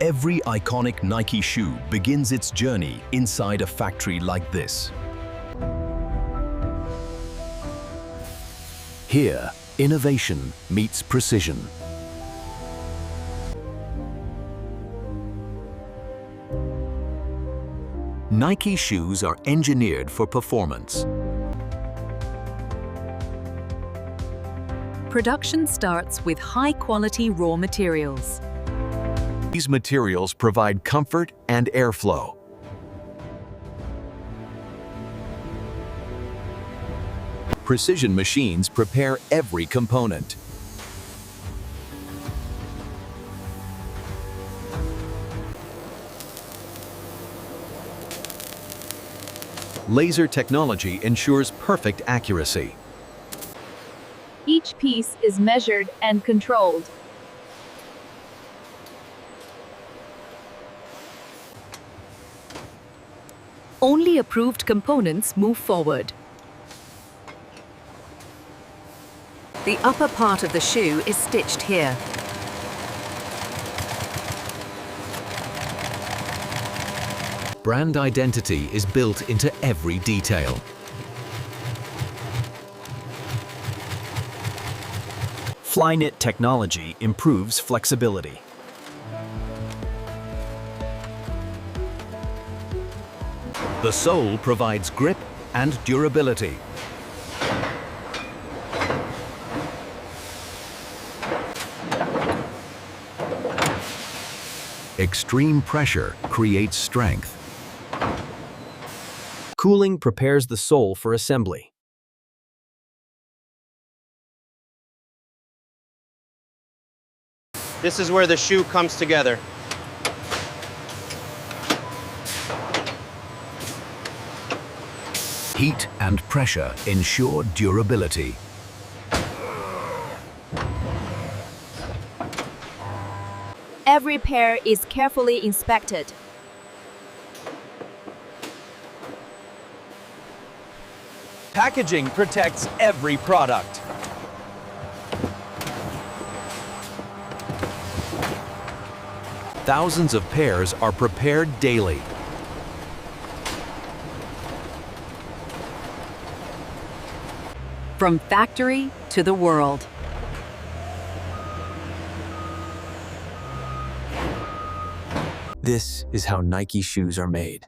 Every iconic Nike shoe begins its journey inside a factory like this. Here, innovation meets precision. Nike shoes are engineered for performance. Production starts with high-quality raw materials. These materials provide comfort and airflow. Precision machines prepare every component. Laser technology ensures perfect accuracy. Each piece is measured and controlled. Only approved components move forward. The upper part of the shoe is stitched here. Brand identity is built into every detail. Flyknit technology improves flexibility. The sole provides grip and durability. Extreme pressure creates strength. Cooling prepares the sole for assembly. This is where the shoe comes together. Heat and pressure ensure durability. Every pair is carefully inspected. Packaging protects every product. Thousands of pairs are prepared daily. From factory to the world. This is how Nike shoes are made.